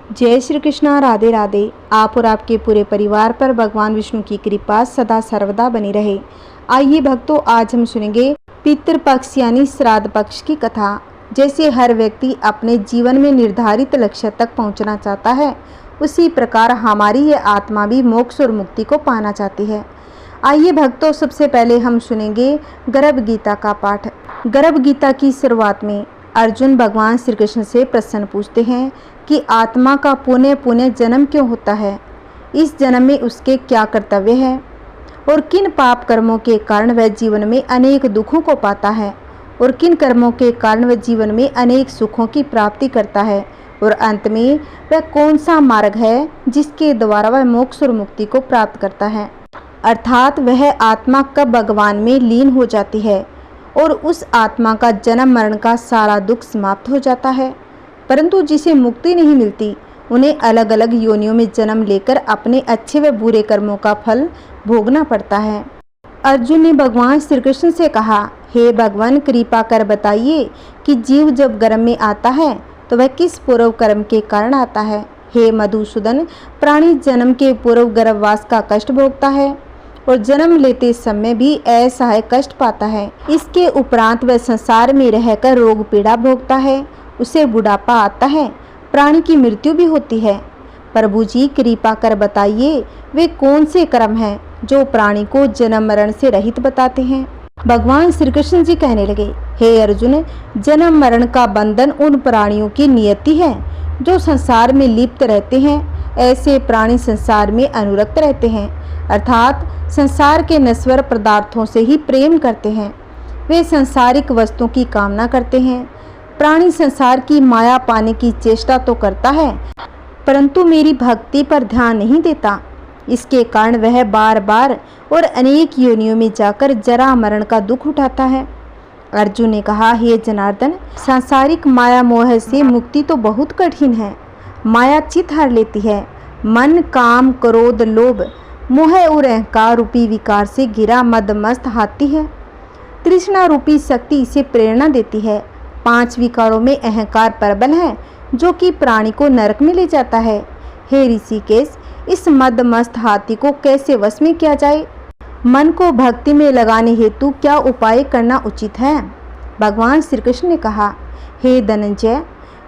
जय श्री कृष्णा। राधे राधे। आप और आपके पूरे परिवार पर भगवान विष्णु की कृपा सदा सर्वदा बनी रहे। आइए भक्तों, आज हम सुनेंगे पितृपक्ष यानी श्राद्ध पक्ष की कथा। जैसे हर व्यक्ति अपने जीवन में निर्धारित लक्ष्य तक पहुंचना चाहता है, उसी प्रकार हमारी ये आत्मा भी मोक्ष और मुक्ति को पाना चाहती है। आइए भक्तों, सबसे पहले हम सुनेंगे गर्भ गीता का पाठ। गर्भ गीता की शुरुआत में अर्जुन भगवान श्री कृष्ण से प्रश्न पूछते हैं कि आत्मा का पुनः पुनः जन्म क्यों होता है, इस जन्म में उसके क्या कर्तव्य है और किन पाप कर्मों के कारण वह जीवन में अनेक दुखों को पाता है और किन कर्मों के कारण वह जीवन में अनेक सुखों की प्राप्ति करता है और अंत में वह कौन सा मार्ग है जिसके द्वारा वह मोक्ष और मुक्ति को प्राप्त करता है, अर्थात वह आत्मा कब भगवान में लीन हो जाती है और उस आत्मा का जन्म मरण का सारा दुख समाप्त हो जाता है। परंतु जिसे मुक्ति नहीं मिलती, उन्हें अलग अलग योनियों में जन्म लेकर अपने अच्छे व बुरे कर्मों का फल भोगना पड़ता है। अर्जुन ने भगवान श्री कृष्ण से कहा, हे भगवान, कृपा कर बताइए कि जीव जब गर्भ में आता है तो वह किस पूर्व कर्म के कारण आता है। हे मधुसूदन, प्राणी जन्म के पूर्व गर्भवास का कष्ट भोगता है और जन्म लेते समय भी असहाय कष्ट पाता है। इसके उपरांत वह संसार में रहकर रोग पीड़ा भोगता है, उसे बुढ़ापा आता है, प्राणी की मृत्यु भी होती है। प्रभु जी, कृपा कर बताइए वे कौन से कर्म हैं जो प्राणी को जन्म मरण से रहित बताते हैं। भगवान श्री कृष्ण जी कहने लगे, हे अर्जुन, जन्म मरण का बंधन उन प्राणियों की नियति है जो संसार में लिप्त रहते हैं। ऐसे प्राणी संसार में अनुरक्त रहते हैं, अर्थात संसार के नश्वर पदार्थों से ही प्रेम करते हैं। वे सांसारिक वस्तुओं की कामना करते हैं। प्राणी संसार की माया पाने की चेष्टा तो करता है, परंतु मेरी भक्ति पर ध्यान नहीं देता। इसके कारण वह बार बार और अनेक योनियों में जाकर जरा मरण का दुख उठाता है। अर्जुन ने कहा, हे जनार्दन, सांसारिक माया मोह से मुक्ति तो बहुत कठिन है। माया चित हर लेती है। मन काम क्रोध लोभ मोह और अहंकार रूपी विकार से घिरा मदमस्त हाथी है। तृष्णा रूपी शक्ति इसे प्रेरणा देती है। 5 विकारों में अहंकार प्रबल है जो कि प्राणी को नरक में ले जाता है। हे ऋषिकेश, इस मदमस्त हाथी को कैसे वश में किया जाए? मन को भक्ति में लगाने हेतु क्या उपाय करना उचित है? भगवान श्री कृष्ण ने कहा, हे धनंजय,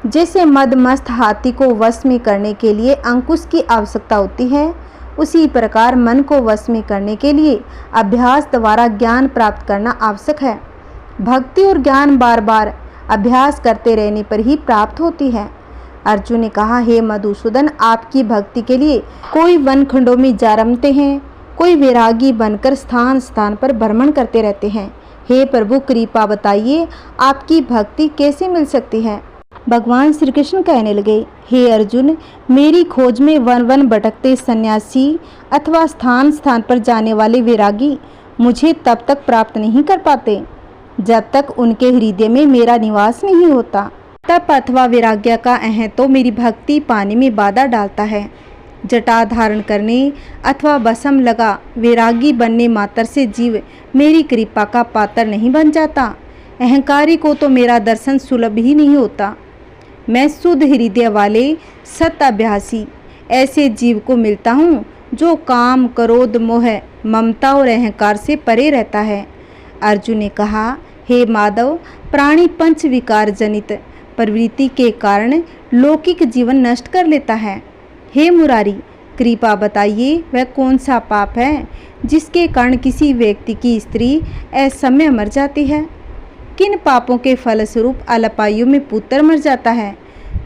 जैसे मदमस्त हाथी को वश में करने के लिए अंकुश की आवश्यकता होती है, उसी प्रकार मन को वश में करने के लिए अभ्यास द्वारा ज्ञान प्राप्त करना आवश्यक है। भक्ति और ज्ञान बार बार अभ्यास करते रहने पर ही प्राप्त होती है। अर्जुन ने कहा, हे मधुसूदन, आपकी भक्ति के लिए कोई वन खंडों में जा रमते हैं, कोई वैरागी बनकर स्थान स्थान पर भ्रमण करते रहते हैं। हे प्रभु, कृपा बताइए आपकी भक्ति कैसे मिल सकती है? भगवान श्री कृष्ण कहने लगे, हे अर्जुन, मेरी खोज में वन वन भटकते सन्यासी अथवा स्थान स्थान पर जाने वाले वैरागी मुझे तब तक प्राप्त नहीं कर पाते जब तक उनके हृदय में मेरा निवास नहीं होता। तप अथवा वैराग्य का अहं तो मेरी भक्ति पाने में बाधा डालता है। जटा धारण करने अथवा भस्म लगा वैरागी बनने मात्र से जीव मेरी कृपा का पात्र नहीं बन जाता। अहंकारी को तो मेरा दर्शन सुलभ ही नहीं होता। मैं शुद्ध हृदय वाले सत अभ्यासी ऐसे जीव को मिलता हूँ जो काम क्रोध मोह ममता और अहंकार से परे रहता है। अर्जुन ने कहा, हे माधव, प्राणी पंच विकार जनित प्रवृत्ति के कारण लौकिक जीवन नष्ट कर लेता है। हे मुरारी, कृपा बताइए वह कौन सा पाप है जिसके कारण किसी व्यक्ति की स्त्री असमय मर जाती है? किन पापों के फलस्वरूप अल्पायु में पुत्र मर जाता है?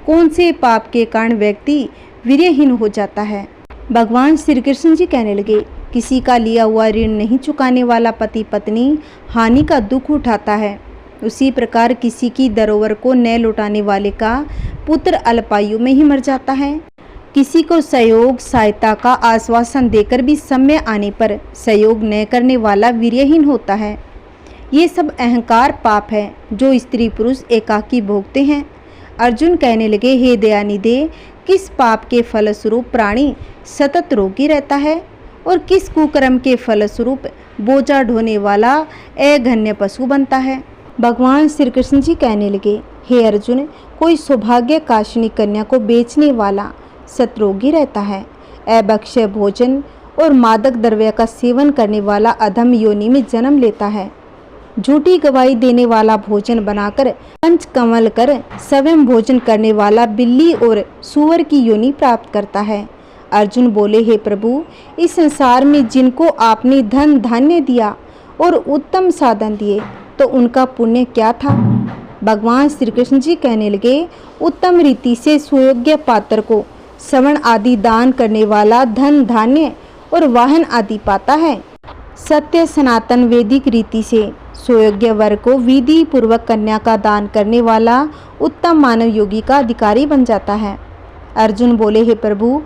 कौन से पाप के कारण व्यक्ति वीर्यहीन हो जाता है? भगवान श्री कृष्ण जी कहने लगे, किसी का लिया हुआ ऋण नहीं चुकाने वाला पति पत्नी हानि का दुख उठाता है, उसी प्रकार किसी की धरोहर को न लौटाने वाले का पुत्र अल्पायु में ही मर जाता है। किसी को सहयोग सहायता का आश्वासन देकर भी समय आने पर सहयोग न करने वाला वीर्यहीन होता है। ये सब अहंकार पाप है जो स्त्री पुरुष एकाकी भोगते हैं। अर्जुन कहने लगे, हे दयानिधे, किस पाप के फलस्वरूप प्राणी सतत रोगी रहता है और किस कुकर्म के फलस्वरूप बोझा ढोने वाला अघन्य पशु बनता है? भगवान श्री कृष्ण जी कहने लगे, हे अर्जुन, कोई सौभाग्य काशिनी कन्या को बेचने वाला सतरोगी रहता है। अभक्ष्य भोजन और मादक द्रव्य का सेवन करने वाला अधम योनि में जन्म लेता है। झूठी गवाही देने वाला भोजन बनाकर पंचकमल कर स्वयं भोजन करने वाला बिल्ली और सूअर की योनि प्राप्त करता है। अर्जुन बोले, हे प्रभु, इस संसार में जिनको आपने धन धान्य दिया और उत्तम साधन दिए तो उनका पुण्य क्या था? भगवान श्री कृष्ण जी कहने लगे, उत्तम रीति से सुयोग्य पात्र को श्रवण आदि दान करने वाला धन धान्य और वाहन आदि पाता है। सत्य सनातन वैदिक रीति से सुयोग्य वर को विधि पूर्वक कन्या का दान करने वाला उत्तम मानव योगी का अधिकारी बन जाता है। अर्जुन बोले, हे प्रभु,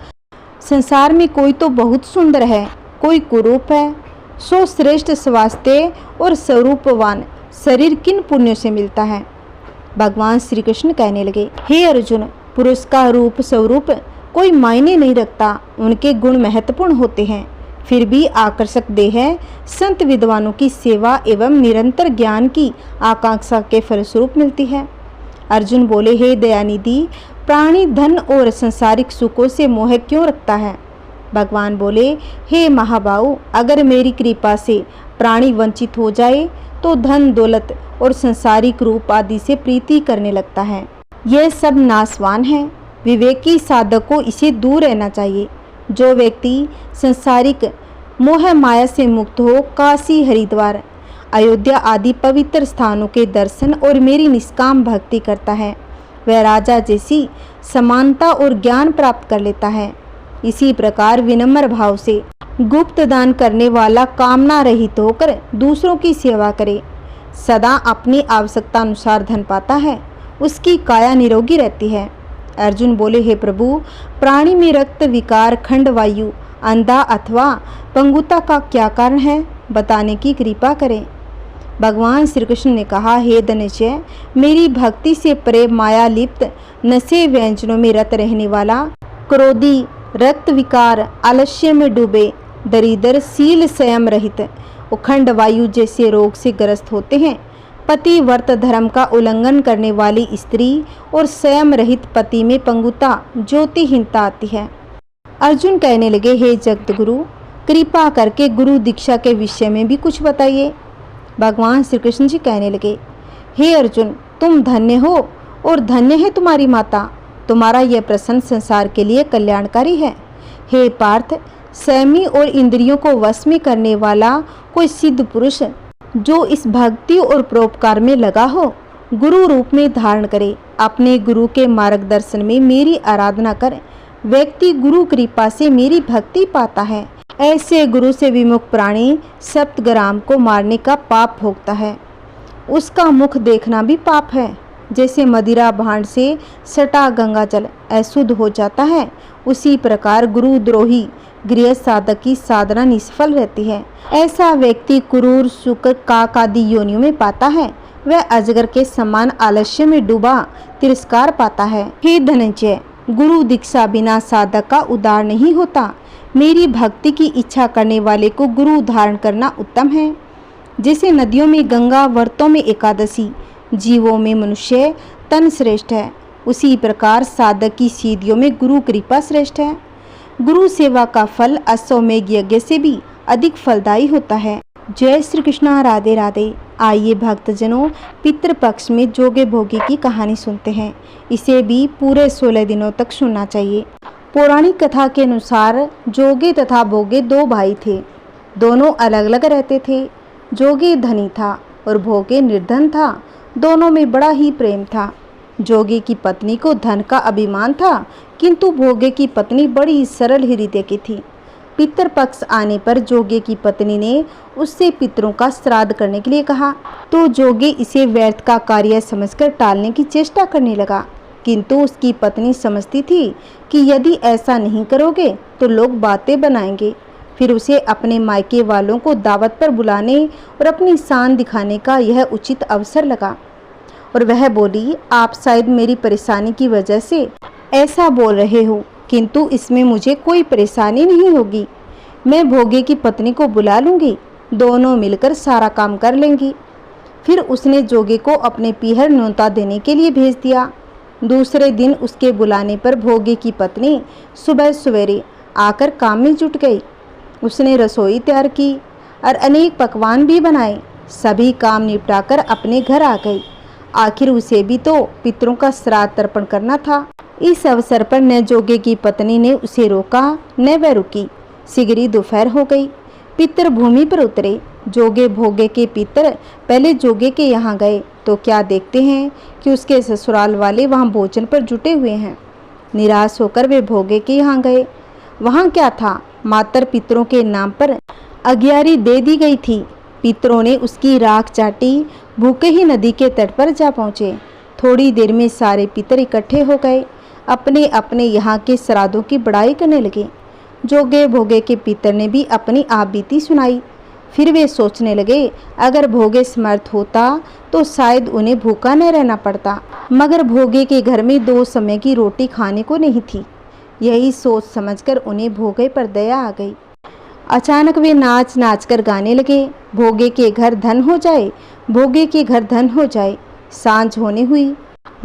संसार में कोई तो बहुत सुंदर है, कोई कुरूप है, सो श्रेष्ठ स्वास्थ्य और स्वरूपवान शरीर किन पुण्यों से मिलता है? भगवान श्री कृष्ण कहने लगे, हे अर्जुन, पुरुष का रूप स्वरूप कोई मायने नहीं रखता, उनके गुण महत्वपूर्ण होते हैं। फिर भी आकर्षक देह संत विद्वानों की सेवा एवं निरंतर ज्ञान की आकांक्षा के फलस्वरूप मिलती है। अर्जुन बोले, हे दयानिधि, प्राणी धन और संसारिक सुखों से मोह क्यों रखता है? भगवान बोले, हे महाबाहु, अगर मेरी कृपा से प्राणी वंचित हो जाए तो धन दौलत और संसारिक रूप आदि से प्रीति करने लगता है। यह सब नाशवान है। विवेकी साधक को इसे दूर रहना चाहिए। जो व्यक्ति संसारिक मोह माया से मुक्त हो काशी, हरिद्वार, अयोध्या आदि पवित्र स्थानों के दर्शन और मेरी निष्काम भक्ति करता है, वह राजा जैसी समानता और ज्ञान प्राप्त कर लेता है। इसी प्रकार विनम्र भाव से गुप्त दान करने वाला कामना रहित होकर दूसरों की सेवा करे, सदा अपनी आवश्यकता अनुसार धन पाता है, उसकी काया निरोगी रहती है। अर्जुन बोले, हे प्रभु, प्राणी में रक्त विकार, खंड वायु, अंधा अथवा पंगुता का क्या कारण है? बताने की कृपा करें। भगवान श्री कृष्ण ने कहा, हे धनंजय, मेरी भक्ति से परे माया लिप्त नशे व्यंजनों में रत रहने वाला, क्रोधी, रक्त विकार, आलस्य में डूबे, दरिद्र, शील संयम रहित, उखंड वायु जैसे रोग से ग्रस्त होते हैं, पति व्रत धर्म का उल्लंघन करने वाली स्त्री और संयम रहित पति में पंगुता, ज्योतिहीनता आती है। अर्जुन कहने लगे, हे जगत गुरु, कृपा करके गुरु दीक्षा के विषय में भी कुछ बताइए। भगवान श्री कृष्ण जी कहने लगे, हे अर्जुन, तुम धन्य हो और धन्य है तुम्हारी माता। तुम्हारा यह प्रश्न संसार के लिए कल्याणकारी है। हे पार्थ, संयमी और इंद्रियों को वश में करने वाला कोई सिद्ध पुरुष जो इस भक्ति और परोपकार में लगा हो, गुरु रूप में धारण करे, अपने गुरु के मार्गदर्शन में मेरी आराधना करे, व्यक्ति गुरु कृपा से मेरी भक्ति पाता है। ऐसे गुरु से विमुख प्राणी सप्तग्राम को मारने का पाप भोगता है। उसका मुख देखना भी पाप है। जैसे मदिरा भांड से सटा गंगा जल अशुद्ध हो जाता है, उसी प्रकार गुरुद्रोही गृह साधक की साधना निष्फल रहती है। ऐसा व्यक्ति क्रूर, शुक्र, काक आदि योनियों में पाता है। वह अजगर के समान आलस्य में डूबा तिरस्कार पाता है। हे धनंजय, गुरु दीक्षा बिना साधक का उद्धार नहीं होता। मेरी भक्ति की इच्छा करने वाले को गुरु धारण करना उत्तम है। जैसे नदियों में गंगा, व्रतों में एकादशी, जीवों में मनुष्य तन श्रेष्ठ है, उसी प्रकार साधक की सिद्धियों में गुरु कृपा श्रेष्ठ है। गुरु सेवा का फल अश्वमेध यज्ञ से भी अधिक फलदायी होता है। जय श्री कृष्णा, राधे राधे। आइए भक्तजनों, पितृपक्ष में जोगे भोगे की कहानी सुनते हैं। इसे भी पूरे 16 दिनों तक सुनना चाहिए। पौराणिक कथा के अनुसार जोगे तथा भोगे दो भाई थे। दोनों अलग अलग रहते थे। जोगे धनी था और भोगे निर्धन था। दोनों में बड़ा ही प्रेम था। जोगे की पत्नी को धन का अभिमान था, किंतु भोगे की पत्नी बड़ी सरल हृदय की थी। पितृपक्ष आने पर जोगे की पत्नी ने उससे पितरों का श्राद्ध करने के लिए कहा, तो जोगे इसे व्यर्थ का कार्य समझकर टालने की चेष्टा करने लगा। किंतु उसकी पत्नी समझती थी कि यदि ऐसा नहीं करोगे तो लोग बातें बनाएंगे। फिर उसे अपने मायके वालों को दावत पर बुलाने और अपनी शान दिखाने का यह उचित अवसर लगा और वह बोली, आप शायद मेरी परेशानी की वजह से ऐसा बोल रहे हो, किंतु इसमें मुझे कोई परेशानी नहीं होगी। मैं भोगे की पत्नी को बुला लूँगी, दोनों मिलकर सारा काम कर लेंगी। फिर उसने जोगे को अपने पीहर न्योता देने के लिए भेज दिया। दूसरे दिन उसके बुलाने पर भोगे की पत्नी सुबह सवेरे आकर काम में जुट गई। उसने रसोई तैयार की और अनेक पकवान भी बनाए। सभी काम निपटाकर अपने घर आ गई। आखिर उसे भी तो पितरों का श्राद्ध तर्पण करना था। इस अवसर पर न जोगे की पत्नी ने उसे रोका न वह रुकी। सिगरी दोपहर हो गई। पितर भूमि पर उतरे। जोगे भोगे के पितर पहले जोगे के यहाँ गए तो क्या देखते हैं कि उसके ससुराल वाले वहाँ भोजन पर जुटे हुए हैं। निराश होकर वे भोगे के यहाँ गए। वहाँ क्या था, मातर पितरों के नाम पर अग्यारी दे दी गई थी। पितरों ने उसकी राख चाटी। भूखे ही नदी के तट पर जा पहुँचे। थोड़ी देर में सारे पितर इकट्ठे हो गए। अपने अपने यहाँ के श्राद्धों की बड़ाई करने लगे। जोगे भोगे के पितर ने भी अपनी आप बीती सुनाई। फिर वे सोचने लगे, अगर भोगे समर्थ होता तो शायद उन्हें भूखा न रहना पड़ता, मगर भोगे के घर में 2 समय की रोटी खाने को नहीं थी। यही सोच समझकर उन्हें भोगे पर दया आ गई। अचानक वे नाच नाच कर गाने लगे, भोगे के घर धन हो जाए, भोगे के घर धन हो जाए। सांझ होने हुई।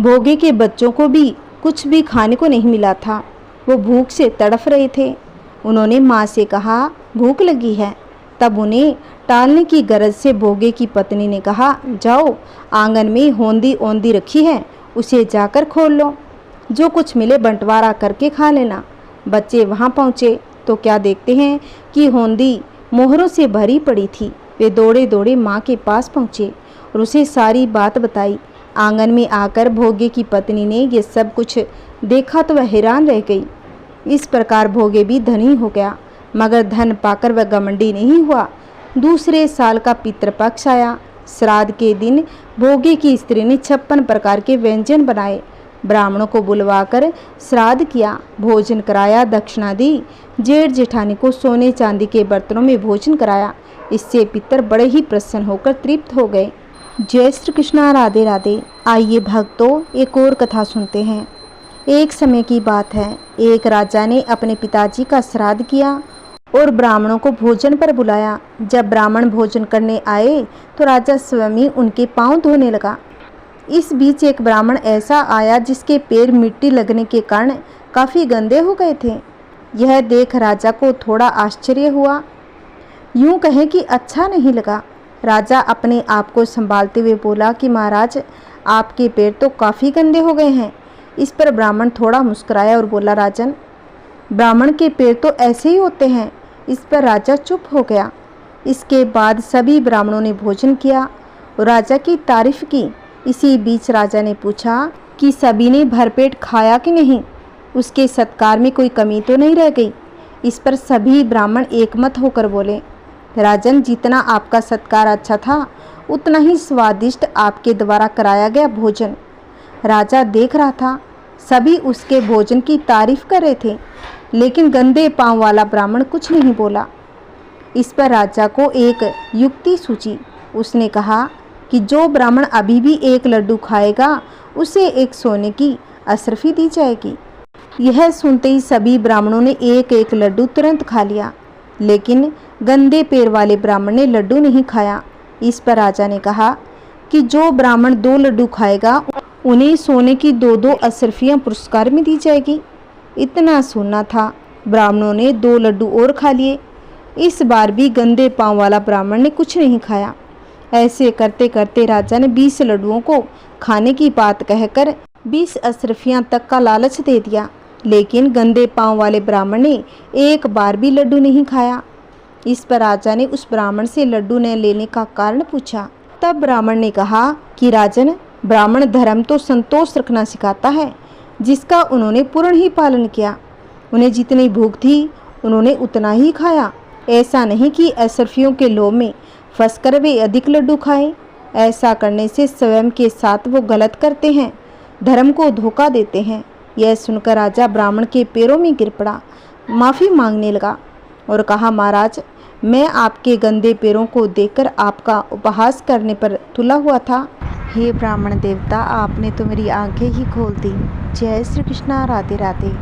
भोगे के बच्चों को भी कुछ भी खाने को नहीं मिला था। वो भूख से तड़फ रहे थे। उन्होंने माँ से कहा, भूख लगी है। तब उन्हें टालने की गरज से भोगे की पत्नी ने कहा, जाओ, आंगन में होंदी ओंदी रखी है, उसे जाकर खोल लो। जो कुछ मिले बंटवारा करके खा लेना। बच्चे वहाँ पहुँचे तो क्या देखते हैं कि होंदी मोहरों से भरी पड़ी थी। वे दौड़े दौड़े माँ के पास पहुँचे और उसे सारी बात बताई। आंगन में आकर भोगे की पत्नी ने ये सब कुछ देखा तो वह हैरान रह गई। इस प्रकार भोगे भी धनी हो गया, मगर धन पाकर वह घमंडी नहीं हुआ। दूसरे साल का पितृपक्ष आया। श्राद्ध के दिन भोगे की स्त्री ने 56 प्रकार के व्यंजन बनाए। ब्राह्मणों को बुलवाकर श्राद्ध किया, भोजन कराया, दक्षिणा दी। जेठ जेठानी को सोने चांदी के बर्तनों में भोजन कराया। इससे पितर बड़े ही प्रसन्न होकर तृप्त हो गए। जय श्री कृष्णा, राधे राधे। आइए भक्तों, एक और कथा सुनते हैं। एक समय की बात है, एक राजा ने अपने पिताजी का श्राद्ध किया और ब्राह्मणों को भोजन पर बुलाया। जब ब्राह्मण भोजन करने आए तो राजा स्वयं ही उनके पांव धोने लगा। इस बीच एक ब्राह्मण ऐसा आया जिसके पैर मिट्टी लगने के कारण काफ़ी गंदे हो गए थे। यह देख राजा को थोड़ा आश्चर्य हुआ, यूं कहें कि अच्छा नहीं लगा। राजा अपने आप को संभालते हुए बोला कि महाराज, आपके पैर तो काफ़ी गंदे हो गए हैं। इस पर ब्राह्मण थोड़ा मुस्कुराया और बोला, राजन, ब्राह्मण के पैर तो ऐसे ही होते हैं। इस पर राजा चुप हो गया। इसके बाद सभी ब्राह्मणों ने भोजन किया और राजा की तारीफ की। इसी बीच राजा ने पूछा कि सभी ने भरपेट खाया कि नहीं, उसके सत्कार में कोई कमी तो नहीं रह गई। इस पर सभी ब्राह्मण एकमत होकर बोले, राजन, जितना आपका सत्कार अच्छा था उतना ही स्वादिष्ट आपके द्वारा कराया गया भोजन। राजा देख रहा था, सभी उसके भोजन की तारीफ कर रहे थे, लेकिन गंदे पांव वाला ब्राह्मण कुछ नहीं बोला। इस पर राजा को एक युक्ति सूझी। उसने कहा कि जो ब्राह्मण अभी भी 1 लड्डू खाएगा उसे 1 सोने की अशर्फी दी जाएगी। यह सुनते ही सभी ब्राह्मणों ने 1-1 लड्डू तुरंत खा लिया, लेकिन गंदे पैर वाले ब्राह्मण ने लड्डू नहीं खाया। इस पर राजा ने कहा कि जो ब्राह्मण 2 लड्डू खाएगा उन्हें सोने की 2-2 अशर्फियाँ पुरस्कार में दी जाएगी। इतना सुनना था, ब्राह्मणों ने 2 लड्डू और खा लिए। इस बार भी गंदे पांव वाला ब्राह्मण ने कुछ नहीं खाया। ऐसे करते करते राजा ने 20 लड्डुओं को खाने की बात कहकर 20 अशर्फियाँ तक का लालच दे दिया, लेकिन गंदे पांव वाले ब्राह्मण ने एक बार भी लड्डू नहीं खाया। इस पर राजा ने उस ब्राह्मण से लड्डू न लेने का कारण पूछा। तब ब्राह्मण ने कहा कि राजन, ब्राह्मण धर्म तो संतोष रखना सिखाता है, जिसका उन्होंने पूर्ण ही पालन किया। उन्हें जितनी भूख थी उन्होंने उतना ही खाया। ऐसा नहीं कि अशर्फियों के लोभ में फंसकर वे अधिक लड्डू खाएं। ऐसा करने से स्वयं के साथ वो गलत करते हैं, धर्म को धोखा देते हैं। यह सुनकर राजा ब्राह्मण के पैरों में गिर पड़ा, माफ़ी मांगने लगा और कहा, महाराज, मैं आपके गंदे पैरों को देखकर आपका उपहास करने पर तुला हुआ था। हे ब्राह्मण देवता, आपने तो मेरी आंखें ही खोल दी। जय श्री कृष्णा, राधे राधे।